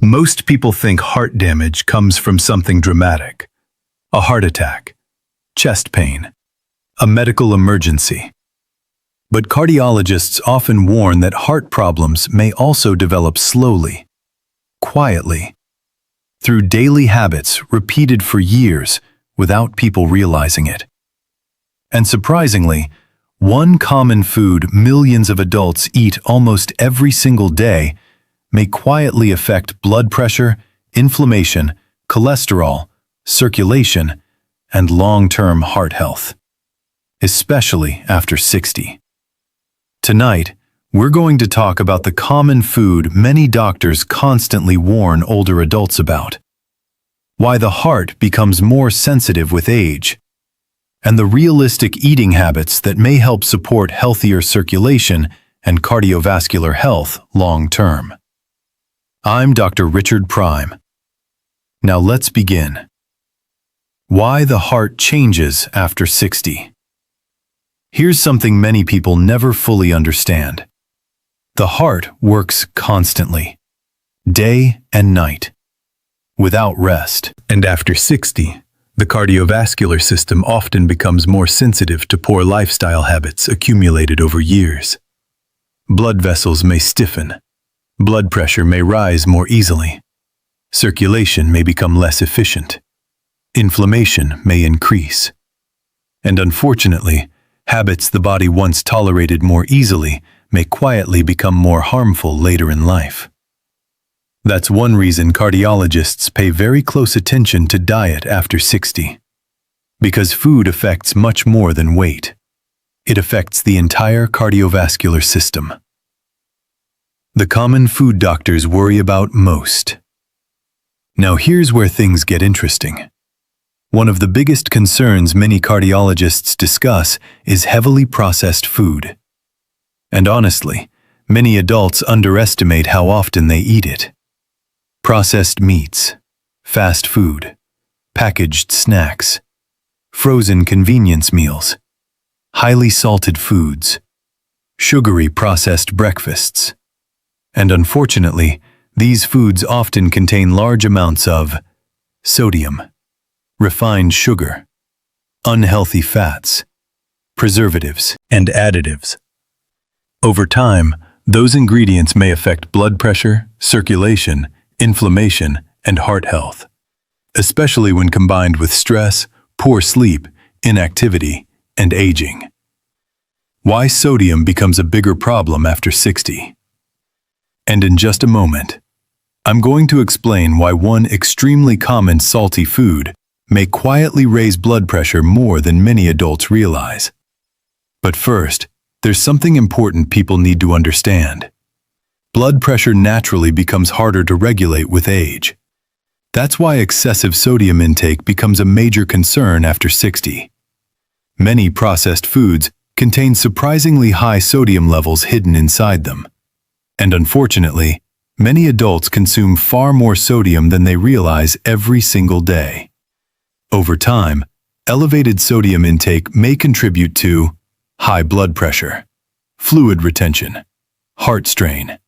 Most people think heart damage comes from something dramatic: a heart attack, chest pain, a medical emergency. But cardiologists often warn that heart problems may also develop slowly, quietly, through daily habits repeated for years without people realizing it. And surprisingly, one common food millions of adults eat almost every single day may quietly affect blood pressure, inflammation, cholesterol, circulation, and long-term heart health, especially after 60. Tonight, we're going to talk about the common food many doctors constantly warn older adults about, why the heart becomes more sensitive with age, and the realistic eating habits that may help support healthier circulation and cardiovascular health long-term. I'm Dr. Richard Prime. Now let's begin. Why the heart changes after 60. Here's something many people never fully understand. The heart works constantly, day and night, without rest. And after 60, the cardiovascular system often becomes more sensitive to poor lifestyle habits accumulated over years. Blood vessels may stiffen, blood pressure may rise more easily, circulation may become less efficient, inflammation may increase, and unfortunately, habits the body once tolerated more easily may quietly become more harmful later in life. That's one reason cardiologists pay very close attention to diet after 60. Because food affects much more than weight. It affects the entire cardiovascular system. The common food doctors worry about most. Now here's where things get interesting. One of the biggest concerns many cardiologists discuss is heavily processed food. And honestly, many adults underestimate how often they eat it. Processed meats, fast food, packaged snacks, frozen convenience meals, highly salted foods, sugary processed breakfasts. And unfortunately, these foods often contain large amounts of sodium, refined sugar, unhealthy fats, preservatives, and additives. Over time, those ingredients may affect blood pressure, circulation, inflammation, and heart health, especially when combined with stress, poor sleep, inactivity, and aging. Why sodium becomes a bigger problem after 60. And in just a moment, I'm going to explain why one extremely common salty food may quietly raise blood pressure more than many adults realize. But first, there's something important people need to understand. Blood pressure naturally becomes harder to regulate with age. That's why excessive sodium intake becomes a major concern after 60. Many processed foods contain surprisingly high sodium levels hidden inside them. And unfortunately, many adults consume far more sodium than they realize every single day. Over time, elevated sodium intake may contribute to high blood pressure, fluid retention, heart strain,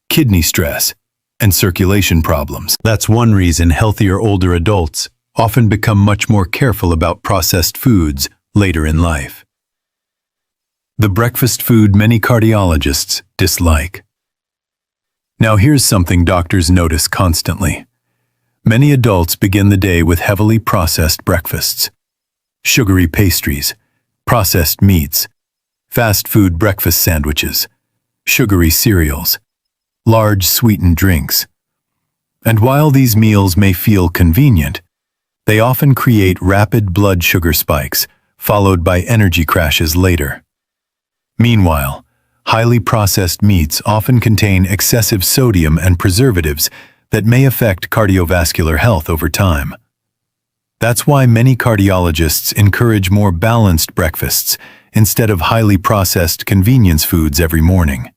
kidney stress, and circulation problems. That's one reason healthier older adults often become much more careful about processed foods later in life. The breakfast food many cardiologists dislike. Now here's something doctors notice constantly. Many adults begin the day with heavily processed breakfasts, sugary pastries, processed meats, fast food breakfast sandwiches, sugary cereals, large sweetened drinks. And while these meals may feel convenient, they often create rapid blood sugar spikes, followed by energy crashes later. Meanwhile, highly processed meats often contain excessive sodium and preservatives that may affect cardiovascular health over time. That's why many cardiologists encourage more balanced breakfasts instead of highly processed convenience foods every morning.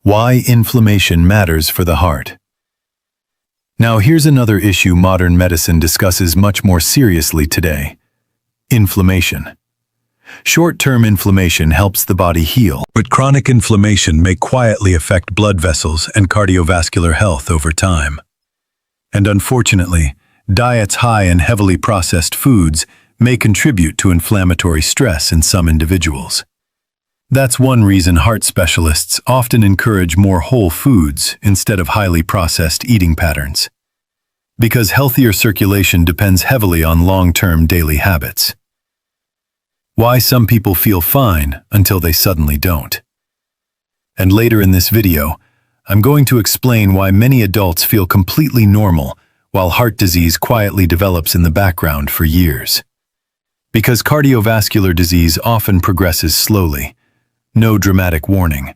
Why inflammation matters for the heart. Now here's another issue modern medicine discusses much more seriously today: inflammation. Short-term inflammation helps the body heal, but chronic inflammation may quietly affect blood vessels and cardiovascular health over time. And unfortunately, diets high in heavily processed foods may contribute to inflammatory stress in some individuals. That's one reason heart specialists often encourage more whole foods instead of highly processed eating patterns. Because healthier circulation depends heavily on long-term daily habits. Why some people feel fine until they suddenly don't. And later in this video, I'm going to explain why many adults feel completely normal while heart disease quietly develops in the background for years. Because cardiovascular disease often progresses slowly. No dramatic warning.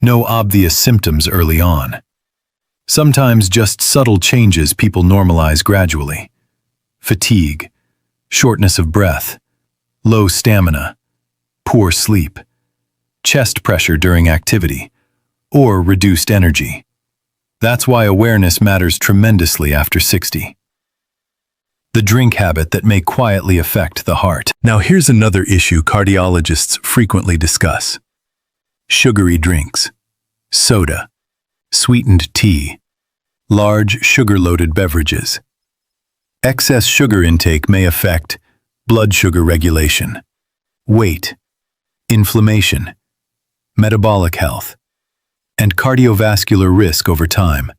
No obvious symptoms early on. Sometimes just subtle changes people normalize gradually. Fatigue, shortness of breath, low stamina, poor sleep, chest pressure during activity, or reduced energy. That's why awareness matters tremendously after 60. The drink habit that may quietly affect the heart. Now here's another issue cardiologists frequently discuss. Sugary drinks, soda, sweetened tea, large sugar-loaded beverages. Excess sugar intake may affect blood sugar regulation, weight, inflammation, metabolic health, and cardiovascular risk over time.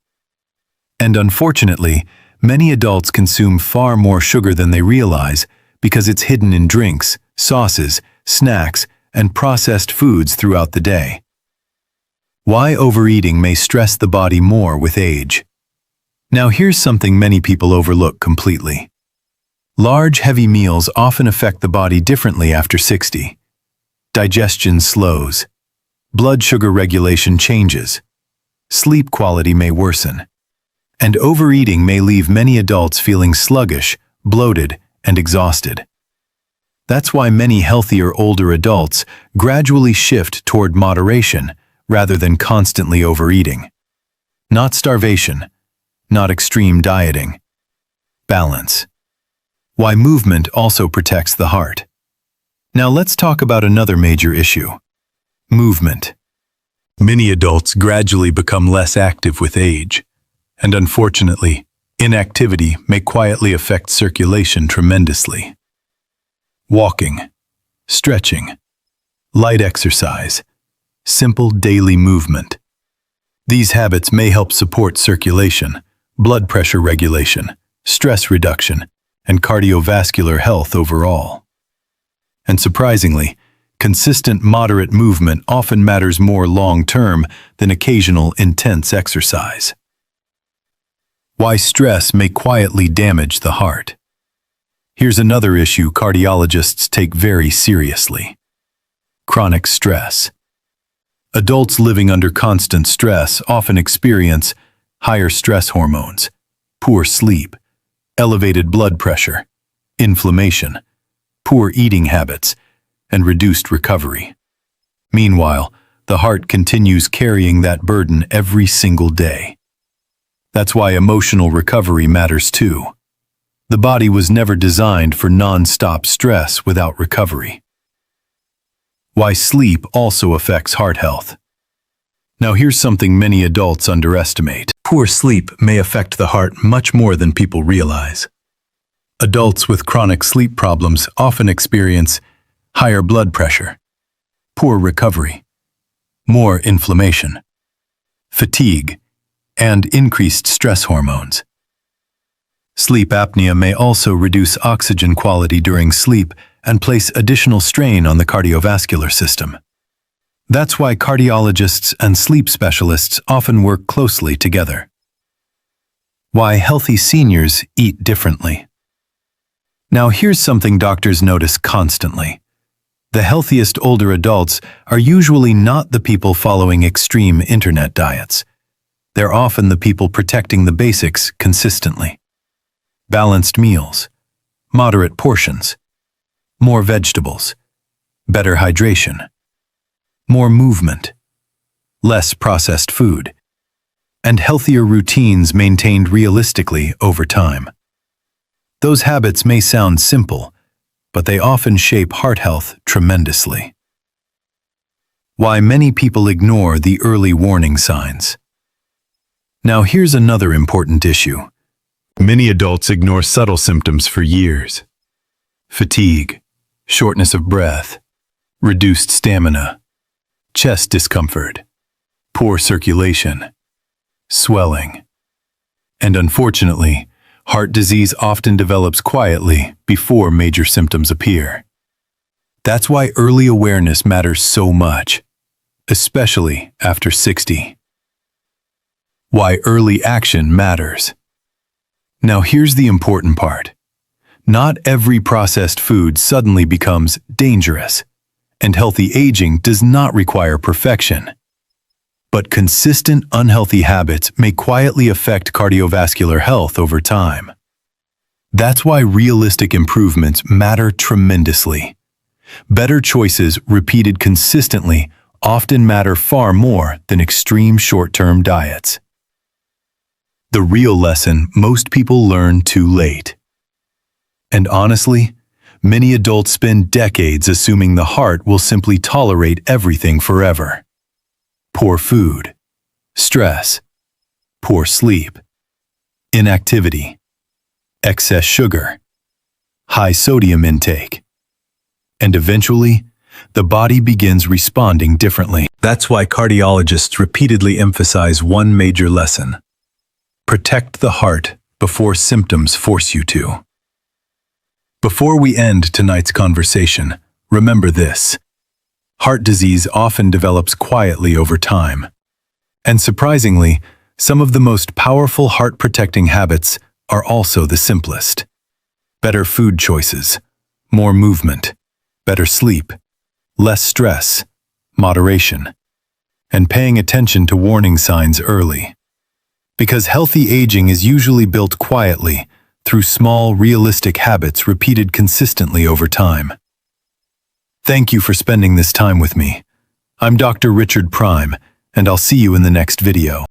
And unfortunately, many adults consume far more sugar than they realize because it's hidden in drinks, sauces, snacks, and processed foods throughout the day. Why overeating may stress the body more with age. Now here's something many people overlook completely. Large, heavy meals often affect the body differently after 60. Digestion slows. Blood sugar regulation changes. Sleep quality may worsen. And overeating may leave many adults feeling sluggish, bloated, and exhausted. That's why many healthier older adults gradually shift toward moderation rather than constantly overeating. Not starvation, not extreme dieting. Balance. Why movement also protects the heart. Now let's talk about another major issue. Movement. Many adults gradually become less active with age, and unfortunately, inactivity may quietly affect circulation tremendously. Walking, stretching, light exercise, simple daily movement. These habits may help support circulation, blood pressure regulation, stress reduction, and cardiovascular health overall. And surprisingly, consistent moderate movement often matters more long-term than occasional intense exercise. Why stress may quietly damage the heart. Here's another issue cardiologists take very seriously. Chronic stress. Adults living under constant stress often experience higher stress hormones, poor sleep, elevated blood pressure, inflammation, poor eating habits, and reduced recovery. Meanwhile, the heart continues carrying that burden every single day. That's why emotional recovery matters too. The body was never designed for non-stop stress without recovery. Why sleep also affects heart health. Now here's something many adults underestimate. Poor sleep may affect the heart much more than people realize. Adults with chronic sleep problems often experience higher blood pressure, poor recovery, more inflammation, fatigue, and increased stress hormones. Sleep apnea may also reduce oxygen quality during sleep and place additional strain on the cardiovascular system. That's why cardiologists and sleep specialists often work closely together. Why healthy seniors eat differently. Now here's something doctors notice constantly. The healthiest older adults are usually not the people following extreme internet diets. They're often the people protecting the basics consistently. Balanced meals, moderate portions, more vegetables, better hydration, more movement, less processed food, and healthier routines maintained realistically over time. Those habits may sound simple, but they often shape heart health tremendously. Why many people ignore the early warning signs. Now here's another important issue. Many adults ignore subtle symptoms for years. Fatigue, shortness of breath, reduced stamina, chest discomfort, poor circulation, swelling. And unfortunately, heart disease often develops quietly before major symptoms appear. That's why early awareness matters so much, especially after 60. Why early action matters. Now here's the important part. Not every processed food suddenly becomes dangerous, and healthy aging does not require perfection. But consistent unhealthy habits may quietly affect cardiovascular health over time. That's why realistic improvements matter tremendously. Better choices repeated consistently often matter far more than extreme short-term diets. The real lesson most people learn too late. And honestly, many adults spend decades assuming the heart will simply tolerate everything forever. Poor food, stress, poor sleep, inactivity, excess sugar, high sodium intake. And eventually, the body begins responding differently. That's why cardiologists repeatedly emphasize one major lesson. Protect the heart before symptoms force you to. Before we end tonight's conversation, remember this. Heart disease often develops quietly over time. And surprisingly, some of the most powerful heart-protecting habits are also the simplest. Better food choices, more movement, better sleep, less stress, moderation, and paying attention to warning signs early. Because healthy aging is usually built quietly through small, realistic habits repeated consistently over time. Thank you for spending this time with me. I'm Dr. Richard Prime, and I'll see you in the next video.